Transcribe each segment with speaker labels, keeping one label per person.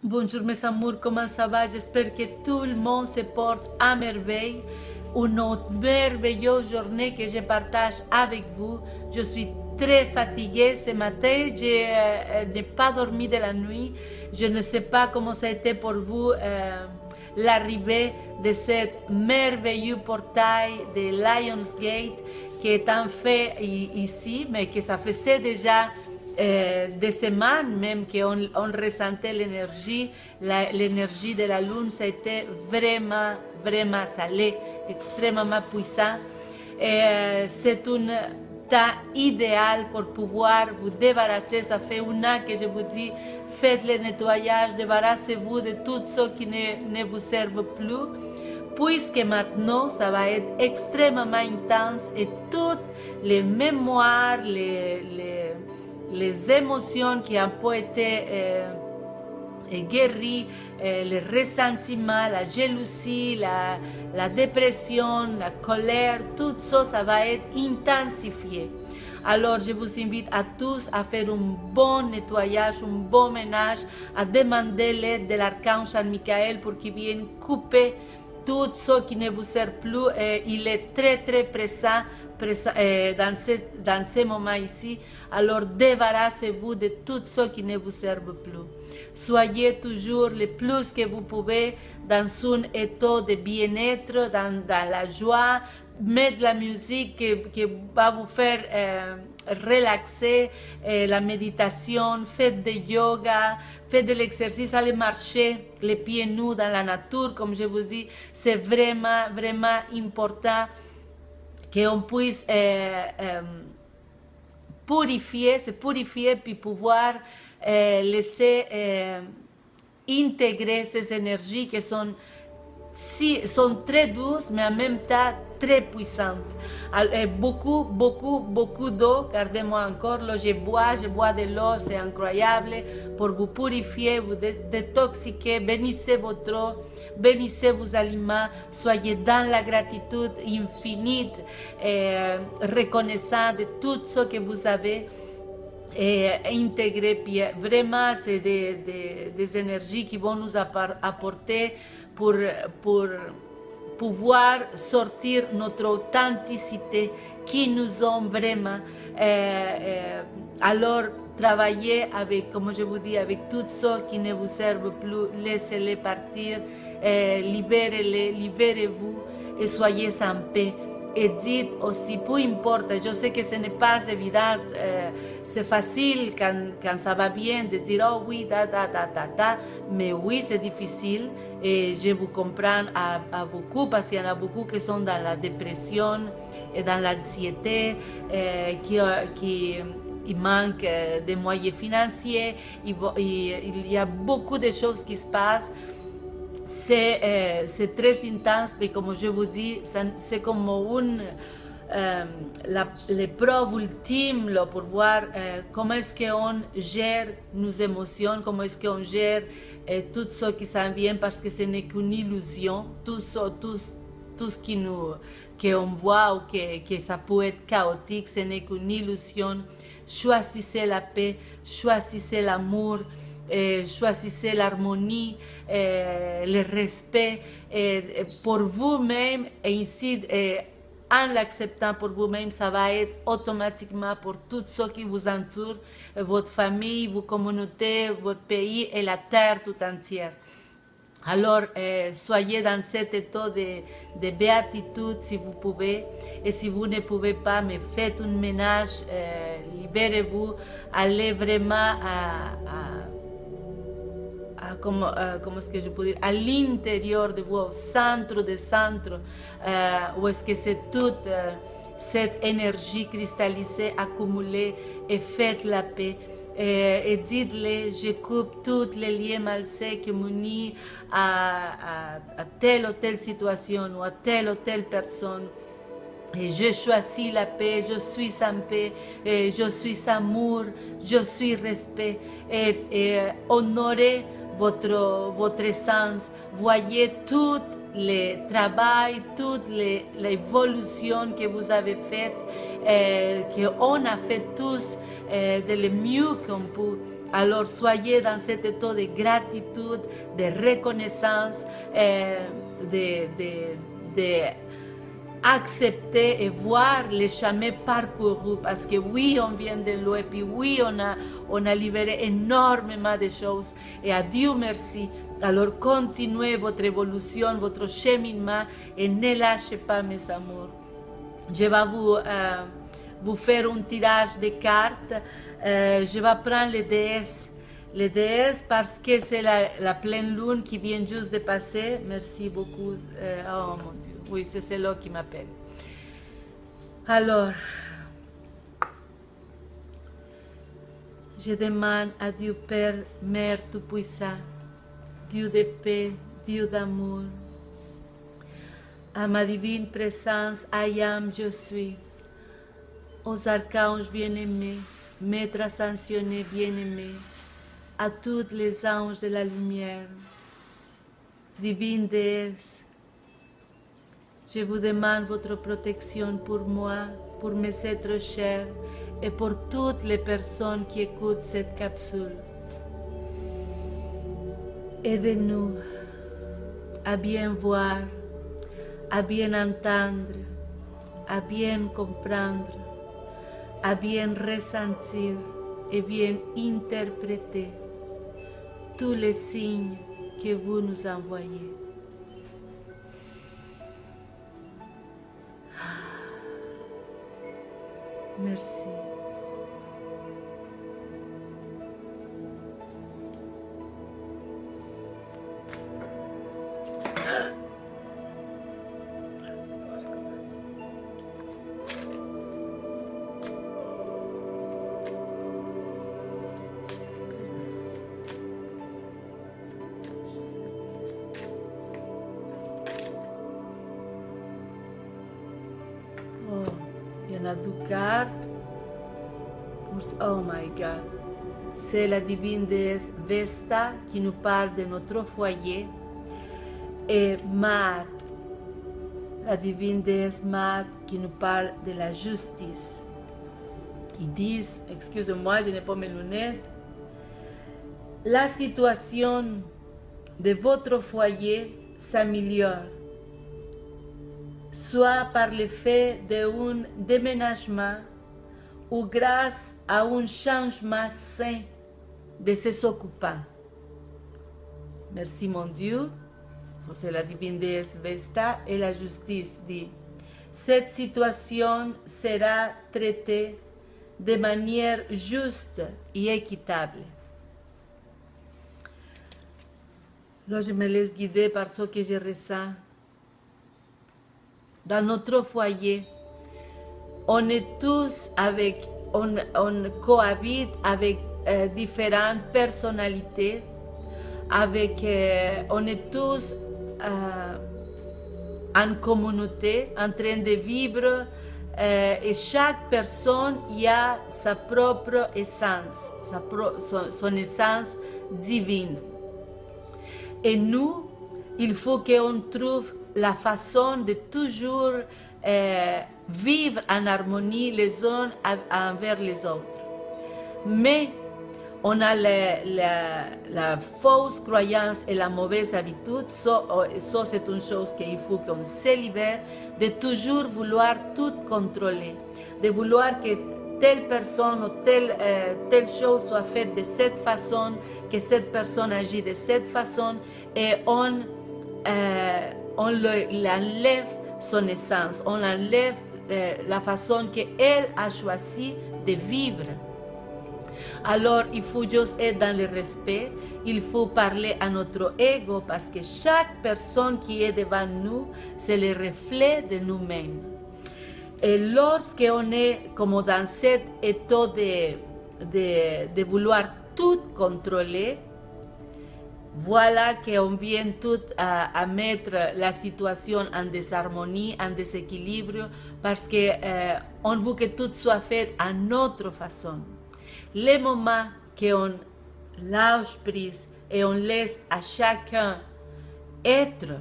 Speaker 1: Bonjour mes amours, comment ça va? J'espère que tout le monde se porte à merveille. Une autre merveilleuse journée que je partage avec vous. Je suis très fatiguée ce matin. Je n'ai pas dormi de la nuit. Je ne sais pas comment ça a été pour vous l'arrivée de ce merveilleux portail de Lionsgate qui est en fait ici, mais que ça faisait déjà des semaines même qu'on ressentait l'énergie de la lune. Ça a été vraiment, vraiment salé, extrêmement puissant. C'est un temps idéal pour pouvoir vous débarrasser. Ça fait un an que je vous dis, faites le nettoyage, débarrassez-vous de tout ce qui ne vous sert plus, puisque maintenant ça va être extrêmement intense et toutes les mémoires, les émotions qui ont pas été guéries, le ressentiment, la jalousie, la dépression, la colère, tout ça, ça va être intensifié. Alors, je vous invite à tous à faire un bon nettoyage, un bon ménage, à demander l'aide de l'archange Michael pour qu'il vienne couper tout ce qui ne vous sert plus. Il est très très présent dans ces moments ici. Alors débarrassez-vous de tout ce qui ne vous sert plus. Soyez toujours le plus que vous pouvez dans un état de bien-être, dans la joie. Mettez la musique qui va vous faire relaxer, la méditation, faites de yoga, faites de l'exercice, allez marcher les pieds nus dans la nature, comme je vous dis. C'est vraiment, vraiment important qu'on puisse se purifier, puis pouvoir laisser intégrer ces énergies qui sont très douces, mais en même temps très puissantes. Beaucoup d'eau, gardez-moi encore, là, je bois de l'eau, c'est incroyable, pour vous purifier, vous détoxiquer, bénissez votre eau, bénissez vos aliments, soyez dans la gratitude infinie, reconnaissant de tout ce que vous avez. Et intégrer, puis vraiment c'est des énergies qui vont nous apporter pour pouvoir sortir notre authenticité qui nous sommes vraiment. Alors travaillez avec, comme je vous dis, avec tout ce qui ne vous servent plus, laissez-les partir, libérez-les, libérez-vous et soyez en paix. Et dites aussi, peu importe, je sais que ce n'est pas évident, c'est facile quand ça va bien de dire oh oui, mais oui, c'est difficile et je vous comprends à beaucoup parce qu'il y en a beaucoup qui sont dans la dépression et dans l'anxiété, il manque de moyens financiers, il y a beaucoup de choses qui se passent. C'est très intense, mais comme je vous dis, c'est comme l'épreuve ultime là, pour voir comment est-ce qu'on gère nos émotions, comment est-ce qu'on gère tout ce qui s'en vient, parce que ce n'est qu'une illusion, tout ce qu'on voit ou que ça peut être chaotique, ce n'est qu'une illusion. Choisissez la paix, choisissez l'amour, choisissez l'harmonie, le respect pour vous-même, et ainsi en l'acceptant pour vous-même, ça va être automatiquement pour tous ceux qui vous entourent, votre famille, vos communautés, votre pays et la terre tout entière. Alors, soyez dans cet état de béatitude si vous pouvez, et si vous ne pouvez pas, mais faites un ménage, libérez-vous, allez vraiment comment est-ce que je peux dire, à l'intérieur de vous, au centre des centres, où est-ce que c'est toute cette énergie cristallisée, accumulée, et faites la paix. Et dites-les, je coupe tous les liens malsains qui m'unissent à telle ou telle situation ou à telle ou telle personne. Et je choisis la paix, je suis en paix, et je suis amour, je suis respect. Et honorez votre essence, voyez tout le travail, toute l'évolution que vous avez faite, qu'on a fait tous de le mieux qu'on peut. Alors soyez dans cet état de gratitude, de reconnaissance, de accepter et voir les chemins parcourus, parce que oui, on vient de loin, puis oui, on a libéré énormément de choses, et à Dieu merci. Alors continuez votre évolution, votre cheminement, et ne lâchez pas, mes amours. Je vais vous faire un tirage de cartes. Je vais prendre les déesses. Les déesses parce que c'est la pleine lune qui vient juste de passer. Merci beaucoup. Oh mon Dieu. Oui, c'est celle-là qui m'appelle. Alors, je demande à Dieu Père, Mère Tout-Puissant, Dieu de paix, Dieu d'amour, à ma divine présence, I am, je suis, aux archanges bien-aimés, maîtres ascensionnés bien-aimés, à tous les anges de la lumière, divine déesse, je vous demande votre protection pour moi, pour mes êtres chers et pour toutes les personnes qui écoutent cette capsule. Aidez-nous à bien voir, à bien entendre, à bien comprendre, à bien ressentir et bien interpréter tous les signes que vous nous envoyez. Merci. Yanadukar. Oh my God. C'est la divine déesse Vesta qui nous parle de notre foyer. Et Maat, la divine déesse Maat qui nous parle de la justice. Ils disent, excusez-moi, je n'ai pas mes lunettes, la situation de votre foyer s'améliore, soit par le fait d'un déménagement ou grâce à un changement sain de ses occupants. Merci mon Dieu. C'est la divine déesse Vesta et la justice dit. Cette situation sera traitée de manière juste et équitable. Là, je me laisse guider par ce que je ressens. Dans notre foyer, on est tous avec, on cohabite avec différentes personnalités, avec, on est tous en communauté, en train de vivre, et chaque personne y a sa propre essence, son essence divine. Et nous, il faut qu'on trouve la façon de toujours vivre en harmonie les uns envers les autres. Mais on a la fausse croyance et la mauvaise habitude, ça c'est une chose qu'il faut qu'on se libère, de toujours vouloir tout contrôler, de vouloir que telle personne ou telle chose soit faite de cette façon, que cette personne agit de cette façon, et on l'enlève son essence, on enlève la façon qu'elle a choisi de vivre. Alors, il faut juste être dans le respect, il faut parler à notre ego, parce que chaque personne qui est devant nous, c'est le reflet de nous-mêmes. Et lorsqu'on est comme dans cet état de vouloir tout contrôler, voilà qu'on vient tout à mettre la situation en désharmonie, en déséquilibre, parce qu'on veut que tout soit fait à notre façon. Les moments qu'on lâche prise et on laisse à chacun être,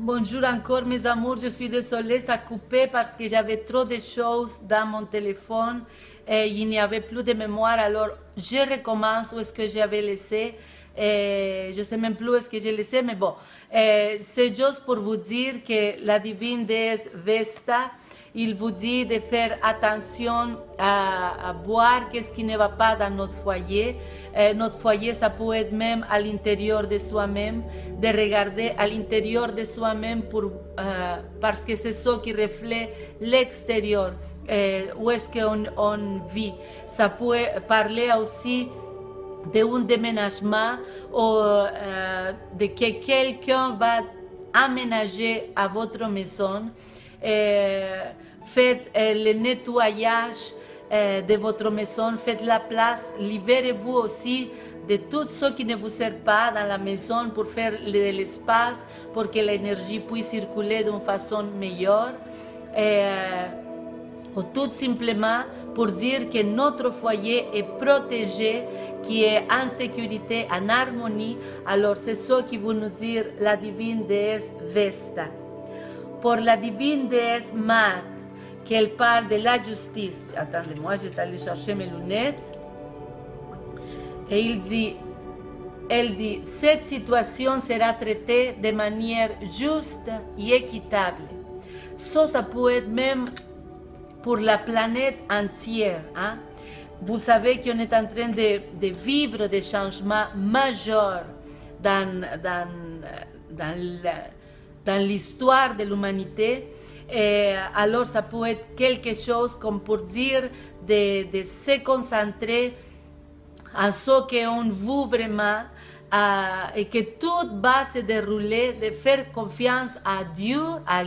Speaker 1: Bonjour encore mes amours, je suis désolée, ça a coupé parce que j'avais trop de choses dans mon téléphone et il n'y avait plus de mémoire, alors je recommence où est-ce que j'avais laissé. Je ne sais même plus où est-ce que j'ai laissé, mais bon, c'est juste pour vous dire que la divine déesse Vesta, il vous dit de faire attention à voir qu'est-ce qui ne va pas dans notre foyer. Notre foyer, ça peut être même à l'intérieur de soi-même, de regarder à l'intérieur de soi-même parce que c'est ça qui reflète l'extérieur, où est-ce qu'on vit. Ça peut parler aussi d'un déménagement ou de que quelqu'un va aménager à votre maison. Faites le nettoyage de votre maison, faites la place, libérez-vous aussi de tout ce qui ne vous sert pas dans la maison pour faire de l'espace, pour que l'énergie puisse circuler d'une façon meilleure. Ou tout simplement pour dire que notre foyer est protégé, qui est en sécurité, en harmonie. Alors c'est ce qui veut nous dire la divine déesse Vesta. Pour la divine déesse Mat, qu'elle parle de la justice. Attendez-moi, je vais aller chercher mes lunettes. Et elle dit, cette situation sera traitée de manière juste et équitable. Ça peut être même pour la planète entière. Hein? Vous savez qu'on est en train de vivre des changements majeurs dans l'histoire de l'humanité. Alors ça peut être quelque chose comme pour dire de se concentrer en ce qu'on veut vraiment et que tout va se dérouler, de faire confiance à Dieu, à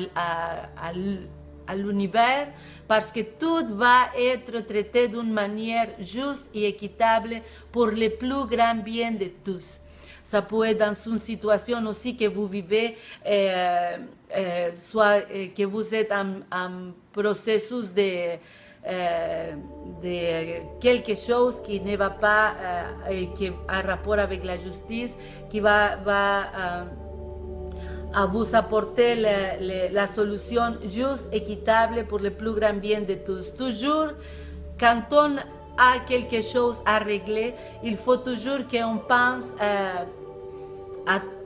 Speaker 1: l'univers, parce que tout va être traité d'une manière juste et équitable pour le plus grand bien de tous. Ça peut être dans une situation aussi que vous vivez, soit que vous êtes en processus de quelque chose qui ne va pas, qui a rapport avec la justice, qui va à vous apporter la solution juste, équitable pour le plus grand bien de tous. Toujours, quand on a quelque chose à régler, il faut toujours qu'on pense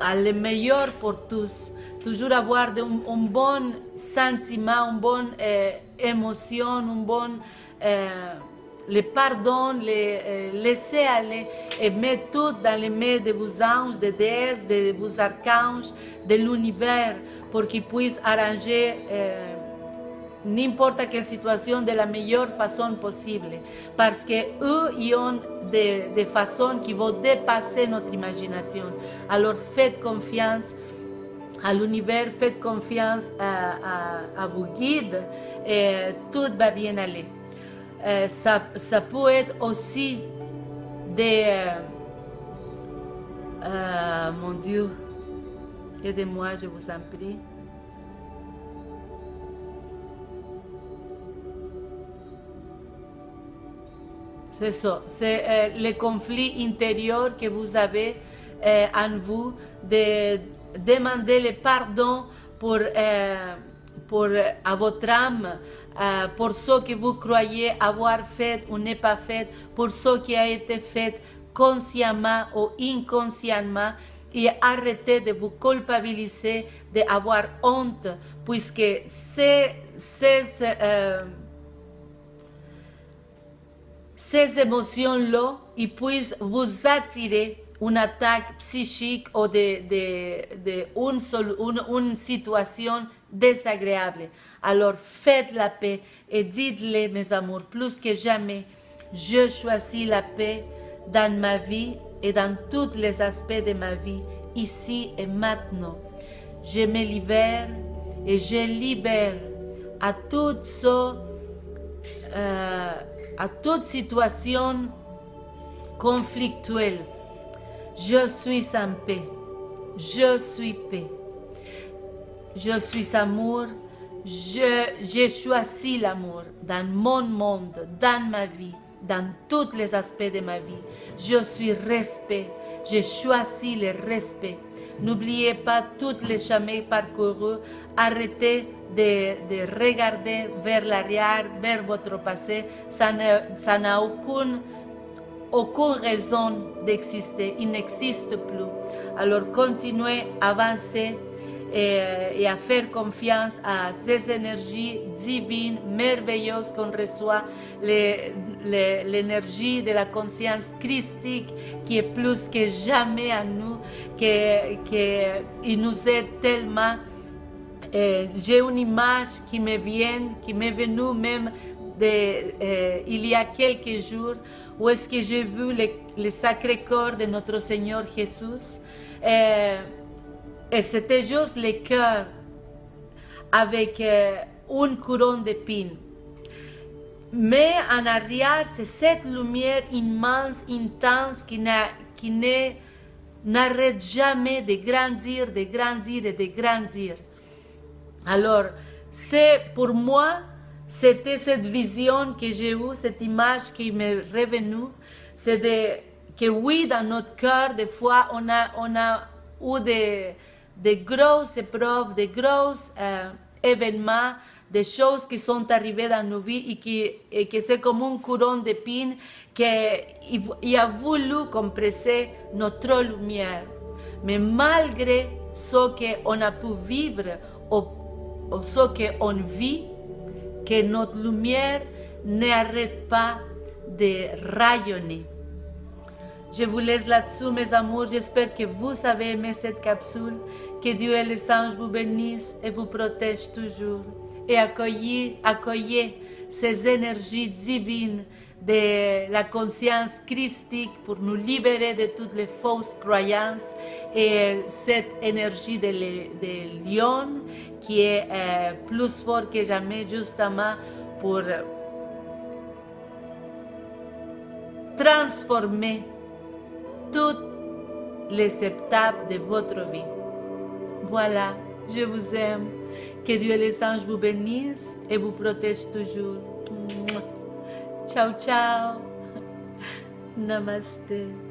Speaker 1: à le meilleur pour tous. Toujours avoir un bon sentiment, une bonne émotion, un bon le pardon, laisser aller et mettre tout dans les mains de vos anges, des déesses, de vos archanges, de l'univers, pour qu'ils puissent arranger n'importe quelle situation de la meilleure façon possible. Parce qu'eux, ils ont des façons qui vont dépasser notre imagination. Alors faites confiance à l'univers, faites confiance à vos guides et tout va bien aller. Ça peut être aussi mon Dieu, aidez-moi, je vous en prie. C'est ça, c'est le conflit intérieur que vous avez en vous, de demander le pardon à votre âme, pour ce que vous croyez avoir fait ou n'est pas fait, pour ce qui a été fait consciemment ou inconsciemment, et arrêtez de vous culpabiliser, d'avoir honte, puisque ces émotions-là, ils puissent vous attirer une attaque psychique ou une situation désagréable. Alors faites la paix et dites-les, mes amours, plus que jamais, je choisis la paix dans ma vie et dans tous les aspects de ma vie, ici et maintenant. Je me libère et je libère à toute situation conflictuelle. Je suis en paix. Je suis paix. Je suis amour. J'ai choisi l'amour dans mon monde, dans ma vie, dans tous les aspects de ma vie. Je suis respect. J'ai choisi le respect. N'oubliez pas tous les chemins parcourus. Arrêtez de regarder vers l'arrière, vers votre passé. Ça n'a aucune raison d'exister. Il n'existe plus. Alors continuez à avancer et à faire confiance à ces énergies divines, merveilleuses qu'on reçoit, l'énergie de la conscience christique qui est plus que jamais à nous, qui nous aide tellement. J'ai une image qui me vient, qui m'est venue même il y a quelques jours, où est-ce que j'ai vu le sacré corps de notre Seigneur Jésus. Et c'était juste le cœur avec une couronne d'épines. Mais en arrière, c'est cette lumière immense, intense, qui n'arrête jamais de grandir, de grandir et de grandir. Alors, pour moi, c'était cette vision que j'ai eue, cette image qui m'est revenue. C'est que oui, dans notre cœur, des fois, on a eu des grosses épreuves, des gros événements, des choses qui sont arrivées dans nos vies et que c'est comme une couronne d'épines qui a voulu compresser notre lumière. Mais malgré ce qu'on a pu vivre ou ce qu'on vit, que notre lumière n'arrête pas de rayonner. Je vous laisse là-dessus, mes amours. J'espère que vous avez aimé cette capsule. Que Dieu et les anges vous bénissent et vous protègent toujours. Et accueillez ces énergies divines de la conscience christique pour nous libérer de toutes les fausses croyances et cette énergie de lion qui est plus fort que jamais, justement pour transformer toutes les étapes de votre vie. Voilà, je vous aime. Que Dieu et les anges vous bénissent et vous protègent toujours. Ciao, ciao. Namaste.